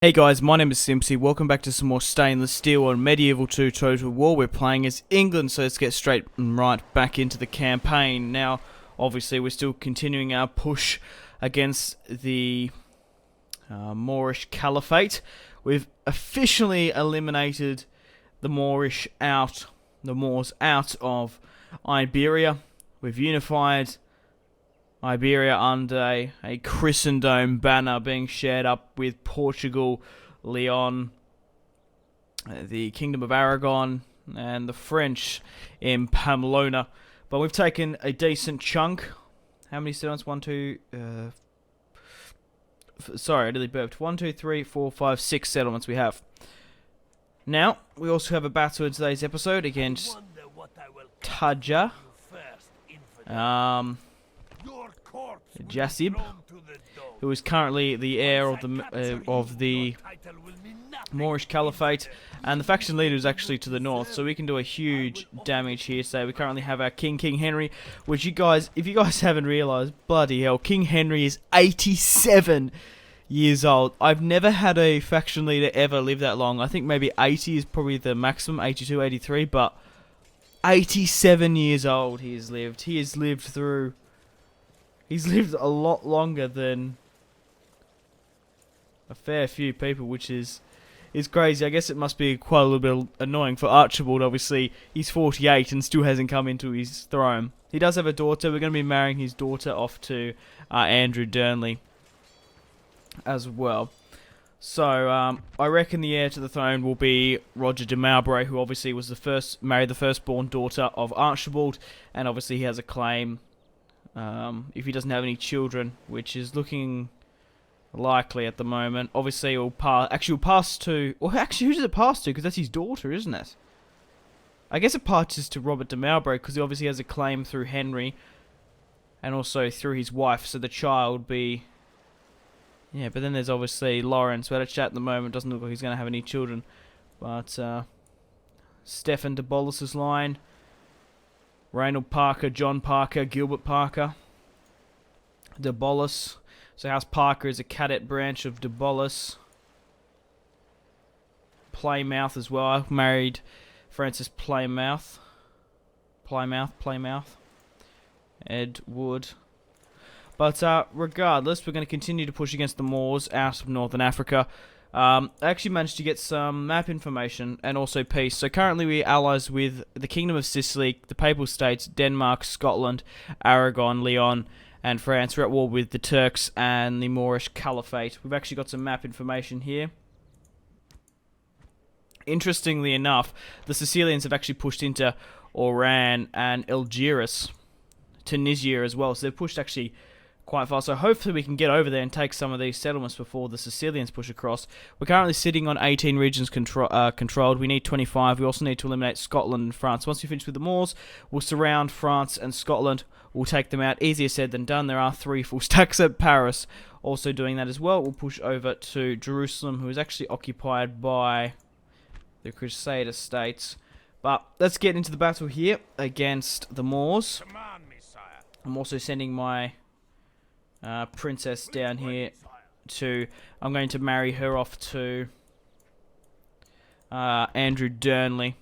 Hey guys, my name is Simpzy. Welcome back to some more Stainless Steel on Medieval 2 Total War. We're playing as England, so let's get straight and right back into the campaign. Now, obviously, we're still continuing our push against the Moorish Caliphate. We've officially eliminated the Moors out of Iberia. We've unified Iberia under a Christendom banner being shared up with Portugal, Leon, the Kingdom of Aragon, and the French in Pamplona. But we've taken a decent chunk. How many settlements? Sorry, I nearly burped. 1, 2, 3, 4, 5, 6 settlements we have. Now, we also have a battle in today's episode against Taja. Jasib, who is currently the heir of the Moorish Caliphate, and the faction leader is actually to the north, so we can do a huge damage here. So we currently have our King Henry, which if you guys haven't realised, bloody hell, King Henry is 87 years old. I've never had a faction leader ever live that long. I think maybe 80 is probably the maximum, 82, 83, but 87 years old he has lived. He's lived a lot longer than a fair few people, which is crazy. I guess it must be quite a little bit annoying for Archibald. Obviously, he's 48 and still hasn't come into his throne. He does have a daughter. We're going to be marrying his daughter off to Andrew Durnley as well. So, I reckon the heir to the throne will be Roger de Mowbray, who obviously was married the firstborn daughter of Archibald, and obviously he has a claim. If he doesn't have any children, which is looking likely at the moment. Obviously, it'll pass to... Or actually, who does it pass to? Because that's his daughter, isn't it? I guess it passes to Robert de Mowbray, because he obviously has a claim through Henry, and also through his wife, so the child would be... Yeah, but then there's obviously Lawrence, but at chat at the moment doesn't look like he's going to have any children. But, Stephen de Bolus' line... Reynold Parker, John Parker, Gilbert Parker, de Bolus. So House Parker is a cadet branch of de Bolus. Playmouth as well. I married Francis Playmouth. Ed Wood. But regardless, we're going to continue to push against the Moors out of Northern Africa. I actually managed to get some map information and also peace. So currently we're allies with the Kingdom of Sicily, the Papal States, Denmark, Scotland, Aragon, Leon, and France. We're at war with the Turks and the Moorish Caliphate. We've actually got some map information here. Interestingly enough, the Sicilians have actually pushed into Oran and Algiers, Tunisia as well. So they've pushed actually quite far, so hopefully we can get over there and take some of these settlements before the Sicilians push across. We're currently sitting on 18 regions controlled. We need 25. We also need to eliminate Scotland and France. Once we finish with the Moors, we'll surround France and Scotland. We'll take them out. Easier said than done. There are 3 full stacks at Paris also doing that as well. We'll push over to Jerusalem, who is actually occupied by the Crusader states. But let's get into the battle here against the Moors. I'm also sending my princess down here I'm going to marry her off to Andrew Durnley.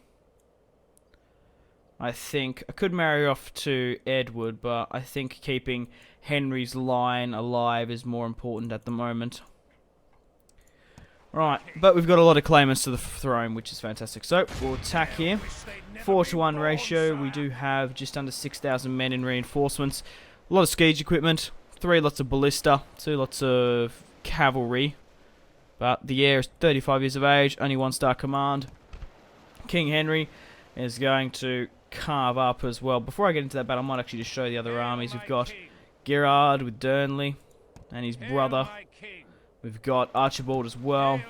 I think I could marry her off to Edward, but I think keeping Henry's line alive is more important at the moment. Right, but we've got a lot of claimants to the throne, which is fantastic. So we'll attack here. 4-to-1 ratio. We do have just under 6,000 men in reinforcements. A lot of siege equipment. 3 lots of ballista, 2 lots of cavalry, but the heir is 35 years of age, only 1-star command. King Henry is going to carve up as well. Before I get into that battle, I might actually just show the other armies. We've got Gerard with Durnley and his brother. We've got Archibald as well.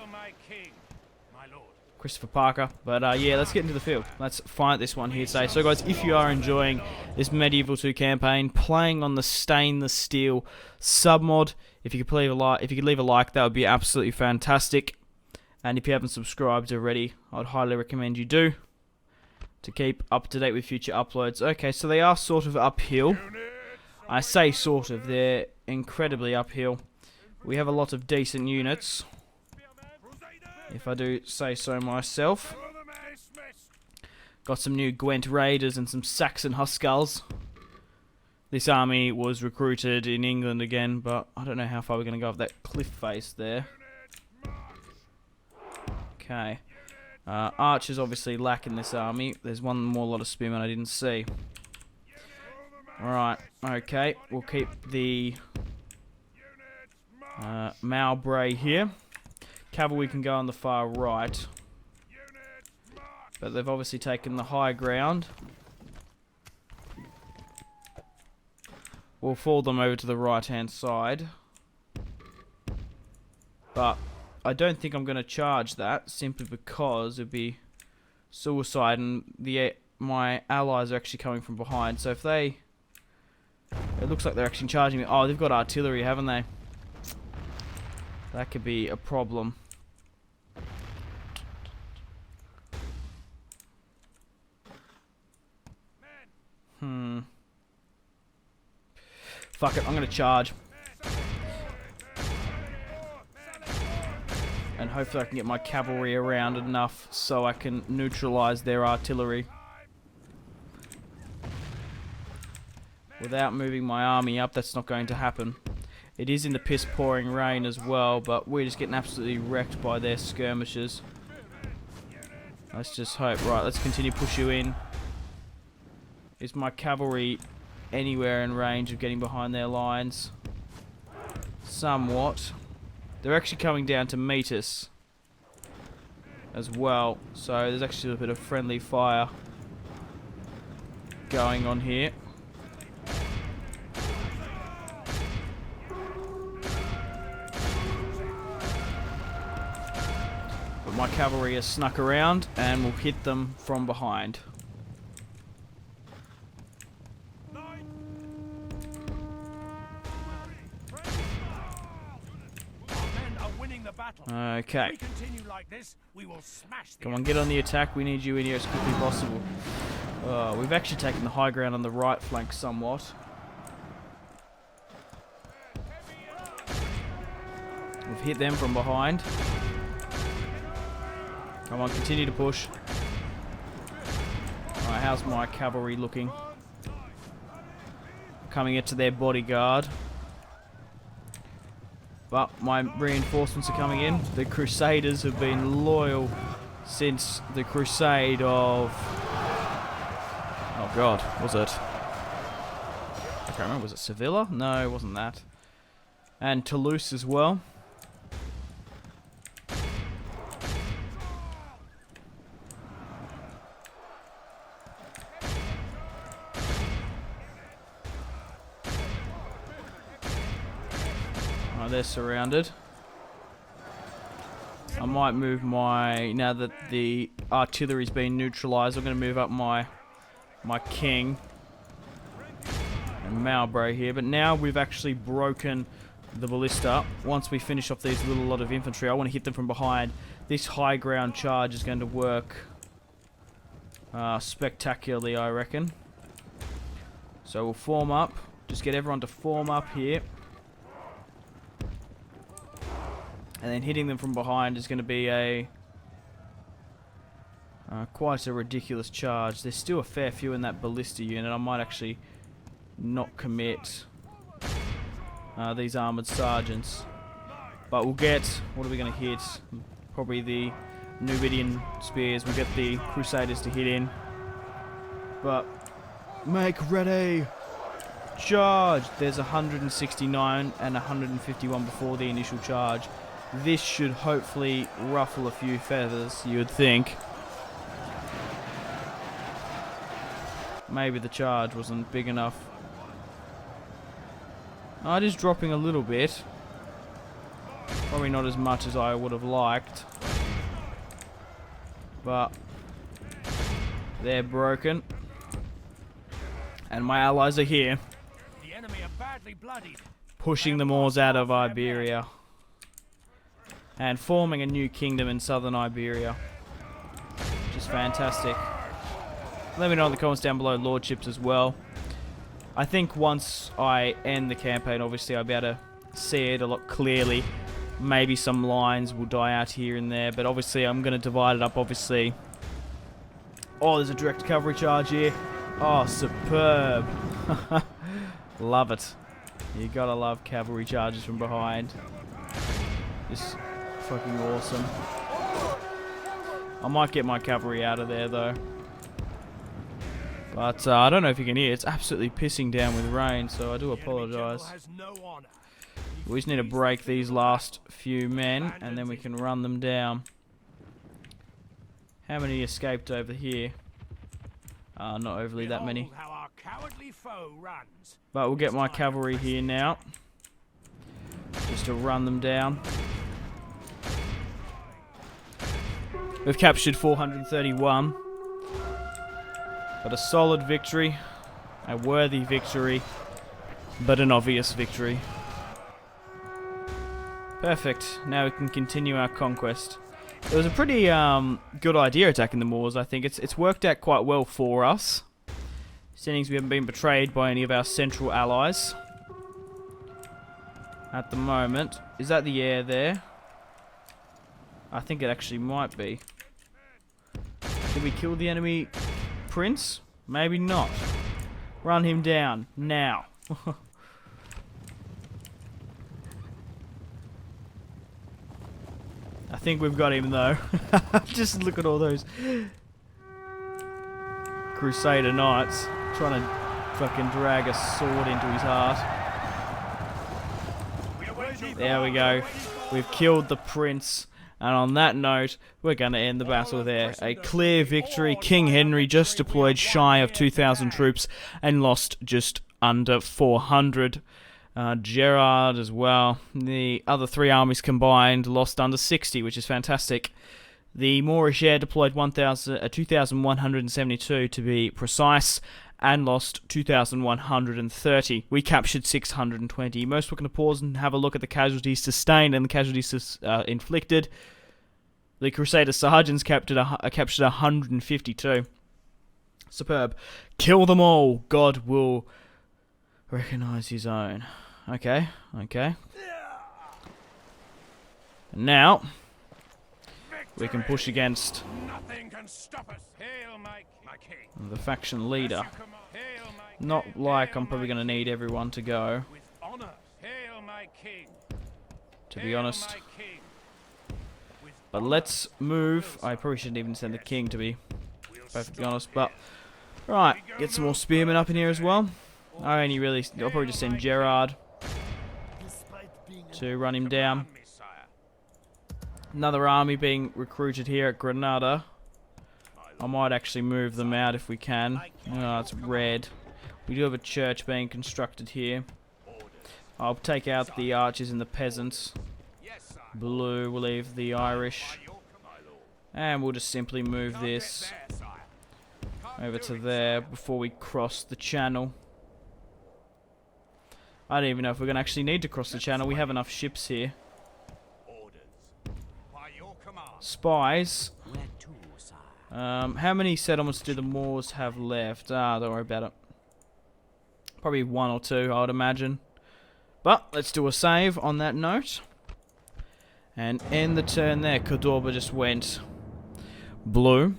Christopher Parker. But yeah, let's get into the field. Let's fight this one here today. So guys, if you are enjoying this Medieval 2 campaign, playing on the Stainless Steel submod, if you could leave a like, that would be absolutely fantastic. And if you haven't subscribed already, I'd highly recommend you do, to keep up to date with future uploads. Okay, so they are sort of uphill. I say sort of, they're incredibly uphill. We have a lot of decent units. if I do say so myself. Got some new Gwent Raiders and some Saxon Huskars. This army was recruited in England again, but I don't know how far we're going to go up that cliff face there. Okay. Archers obviously lack in this army. There's one more lot of spearmen I didn't see. Alright, okay. We'll keep the Mowbray here. Cavalry can go on the far right. But they've obviously taken the high ground. We'll fall them over to the right-hand side. But I don't think I'm going to charge that, simply because it'd be suicide, and my allies are actually coming from behind. So if they... It looks like they're actually charging me. Oh, they've got artillery, haven't they? That could be a problem. Fuck it, I'm going to charge. And hopefully I can get my cavalry around enough so I can neutralise their artillery. Without moving my army up, that's not going to happen. It is in the piss pouring rain as well, but we're just getting absolutely wrecked by their skirmishers. Let's just hope. Right, let's continue to push you in. Is my cavalry anywhere in range of getting behind their lines? Somewhat. They're actually coming down to meet us as well, so there's actually a bit of friendly fire going on here. But my cavalry has snuck around and will hit them from behind. Okay. Come on, get on the attack. We need you in here as quickly as possible. We've actually taken the high ground on the right flank somewhat. We've hit them from behind. Come on, continue to push. Alright, how's my cavalry looking? Coming into their bodyguard. But my reinforcements are coming in. The Crusaders have been loyal since the Crusade of... Oh god, was it? I can't remember, was it Sevilla? No, it wasn't that. And Toulouse as well. They're surrounded. I might move my... Now that the artillery's been neutralised, I'm going to move up my king and Mowbray here. But now we've actually broken the ballista. Once we finish off these little lot of infantry, I want to hit them from behind. This high ground charge is going to work spectacularly, I reckon. So we'll form up. Just get everyone to form up here. And then hitting them from behind is going to be a quite a ridiculous charge. There's still a fair few in that ballista unit. I might actually not commit these armoured sergeants. But we'll get... What are we going to hit? Probably the Numidian spears. We'll get the Crusaders to hit in. But make ready! Charge! There's 169 and 151 before the initial charge. This should hopefully ruffle a few feathers, you would think. Maybe the charge wasn't big enough. Oh, it is dropping a little bit. Probably not as much as I would have liked. But they're broken. And my allies are here. The enemy are badly bloodied. Pushing the Moors out of Iberia. And forming a new kingdom in southern Iberia. Which is fantastic. Let me know in the comments down below lordships as well. I think once I end the campaign, obviously I'll be able to see it a lot clearly. Maybe some lines will die out here and there, but obviously I'm going to divide it up, obviously. Oh, there's a direct cavalry charge here. Oh, superb. Love it. You gotta love cavalry charges from behind. Just fucking awesome. I might get my cavalry out of there, though. But I don't know if you can hear. It's absolutely pissing down with rain, so I do apologise. We just need to break these last few men, and then we can run them down. How many escaped over here? Not overly that many. But we'll get my cavalry here now. Just to run them down. We've captured 431. But a solid victory. A worthy victory. But an obvious victory. Perfect. Now we can continue our conquest. It was a pretty good idea attacking the Moors, I think. It's worked out quite well for us. Seeing as we haven't been betrayed by any of our central allies. At the moment. Is that the air there? I think it actually might be. Did we kill the enemy prince? Maybe not. Run him down. Now. I think we've got him though. Just look at all those Crusader Knights trying to fucking drag a sword into his heart. There we go. We've killed the prince. And on that note, we're going to end the battle there. A clear victory. King Henry just deployed shy of 2,000 troops and lost just under 400. Gerard as well. The other three armies combined lost under 60, which is fantastic. The Moorish heir deployed 2,172 to be precise, and lost 2,130. We captured 620. Most we're going to pause and have a look at the casualties sustained and the casualties inflicted. The Crusader Sergeants captured 152. Superb. Kill them all. God will recognize his own. Okay, okay. Now, we can push against the faction leader. Not like I'm probably going to need everyone to go. To be honest. But let's move. I probably shouldn't even send the king, to be perfectly honest. But, right, get some more spearmen up in here as well. I'll probably just send Gerard to run him down. Another army being recruited here at Granada. I might actually move them out if we can. Oh, it's red. We do have a church being constructed here. I'll take out the archers and the peasants. Blue, we'll leave the Irish. And we'll just simply move this over to there before we cross the channel. I don't even know if we're going to actually need to cross the channel. We have enough ships here. Spies. How many settlements do the Moors have left? Don't worry about it. Probably one or two, I would imagine. But let's do a save on that note. And end the turn there. Cordoba just went blue.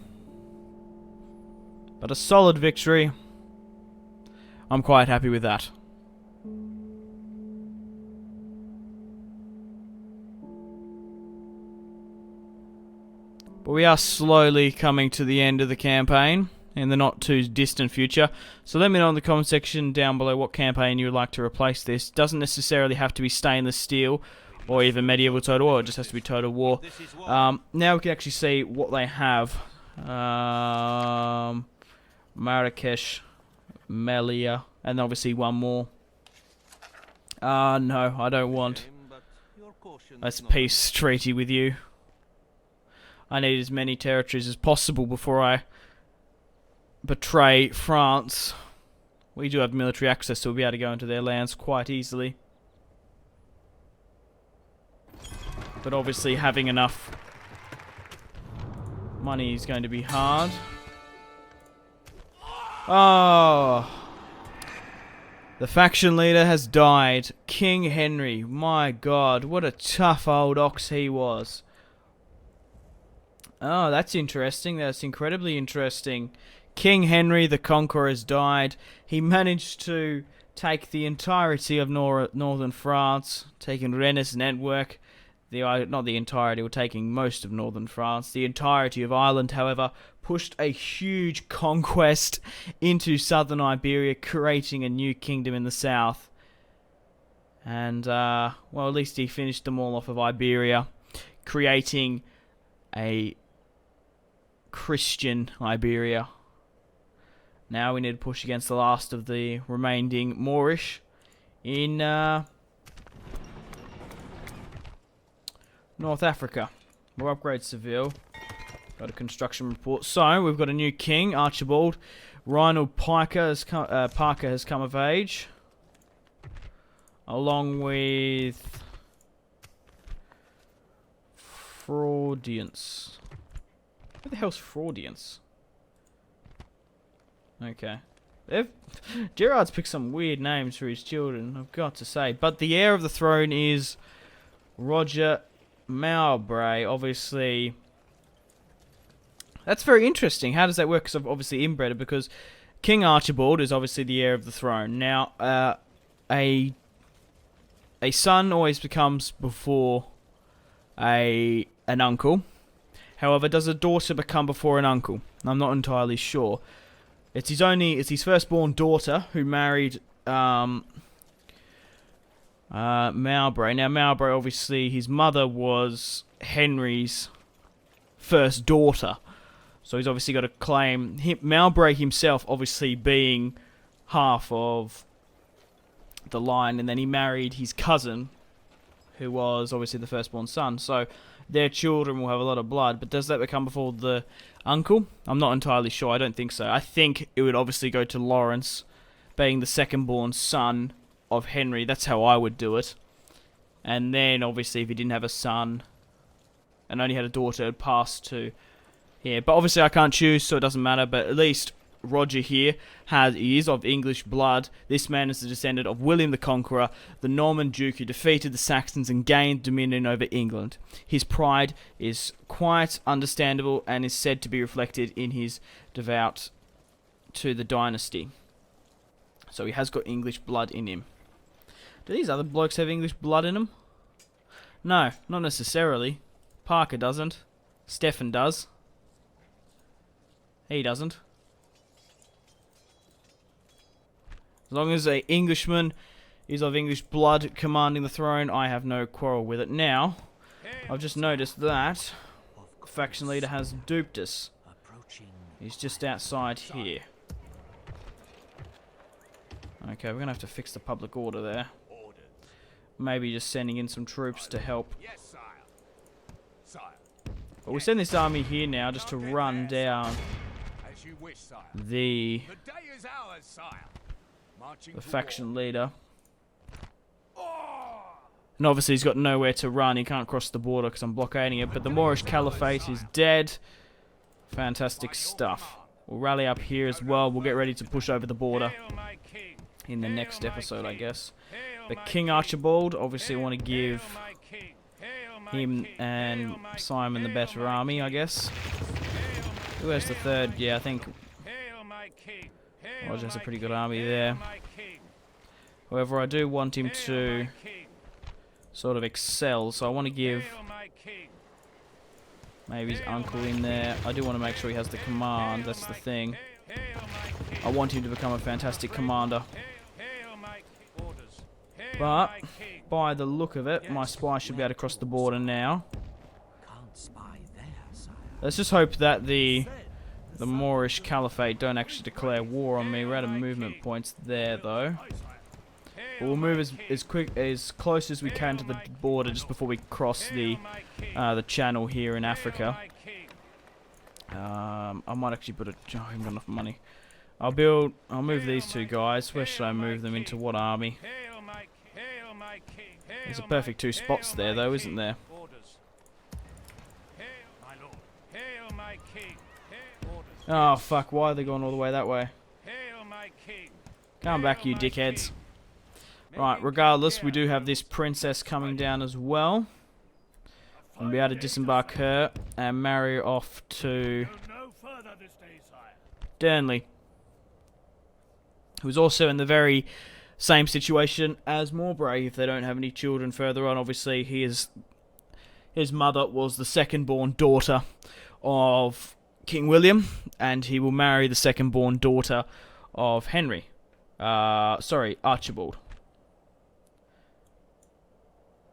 But a solid victory. I'm quite happy with that. But we are slowly coming to the end of the campaign in the not too distant future. So let me know in the comment section down below what campaign you would like to replace this. Doesn't necessarily have to be stainless steel or even medieval total war. It just has to be total war. Now we can actually see what they have. Marrakesh, Melia, and obviously one more. No, I don't want a peace treaty with you. I need as many territories as possible before I betray France. We do have military access, so we'll be able to go into their lands quite easily. But obviously having enough money is going to be hard. Oh. The faction leader has died. King Henry. My god, what a tough old ox he was. Oh, that's interesting. That's incredibly interesting. King Henry the Conqueror has died. He managed to take the entirety of northern France, taking Rennes and Antwerp. Not the entirety, we're taking most of northern France. The entirety of Ireland, however, pushed a huge conquest into southern Iberia, creating a new kingdom in the south. And, well, at least he finished them all off of Iberia, creating a Christian Iberia. Now we need to push against the last of the remaining Moorish in North Africa. We'll upgrade Seville. Got a construction report. So, we've got a new king, Archibald. Reinald Parker has come of age. Along with Fraudience. Who the hell's Fraudience? Okay. Gerard's picked some weird names for his children, I've got to say. But the heir of the throne is Roger Mowbray, obviously. That's very interesting. How does that work? Because I've obviously inbred it, because King Archibald is obviously the heir of the throne. Now, a son always becomes before an uncle. However, does a daughter become before an uncle? I'm not entirely sure. It's his firstborn daughter who married Mowbray. Now, Mowbray, obviously, his mother was Henry's first daughter. So he's obviously got a claim. Mowbray himself, obviously, being half of the line. And then he married his cousin, who was obviously the firstborn son. So their children will have a lot of blood. But does that become before the uncle? I'm not entirely sure. I don't think so. I think it would obviously go to Lawrence, being the second-born son of Henry. That's how I would do it. And then, obviously, if he didn't have a son and only had a daughter, it would pass to here. But obviously, I can't choose, so it doesn't matter. But at least Roger here he is of English blood. This man is the descendant of William the Conqueror, the Norman Duke who defeated the Saxons and gained dominion over England. His pride is quite understandable and is said to be reflected in his devout to the dynasty. So he has got English blood in him. Do these other blokes have English blood in them? No, not necessarily. Parker doesn't. Stefan does. He doesn't. As long as an Englishman is of English blood commanding the throne, I have no quarrel with it. Now, I've just noticed that the faction leader has duped us. He's just outside here. Okay, we're going to have to fix the public order there. Maybe just sending in some troops to help. But we'll send this army here now just to run down the faction leader. And obviously he's got nowhere to run. He can't cross the border because I'm blockading it. But the Moorish Caliphate is dead. Fantastic stuff. We'll rally up here as well. We'll get ready to push over the border in the next episode, I guess. But King Archibald, obviously I want to give him and Simon the better army, I guess. Who has the third? Yeah, I think Roger has a pretty good army there. However, I do want him to sort of excel, so I want to give maybe his uncle in there. I do want to make sure he has the command, that's the thing. I want him to become a fantastic commander. But, by the look of it, my spy should be able to cross the border now. Let's just hope that the Moorish Caliphate don't actually declare war on me. We're out of movement points there, though. But we'll move as close as we can to the border just before we cross the channel here in Africa. I might actually put a... Oh, I haven't got enough money. I'll move these two guys. Where should I move them into? What army? There's a perfect two spots there, though, isn't there? Oh, fuck. Why are they going all the way that way? Come back, you dickheads. Right, regardless, we do have this princess coming down as well. We'll be able to disembark her and marry her off to Durnley, who's also in the very same situation as Mowbray if they don't have any children further on. Obviously, his mother was the second-born daughter of King William, and he will marry the second-born daughter of Henry. Archibald.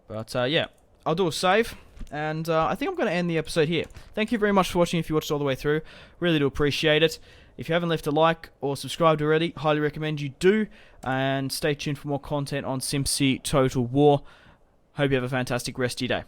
But, yeah, I'll do a save, and I think I'm going to end the episode here. Thank you very much for watching if you watched all the way through. Really do appreciate it. If you haven't left a like or subscribed already, highly recommend you do, and stay tuned for more content on Simpzy Total War. Hope you have a fantastic rest of your day.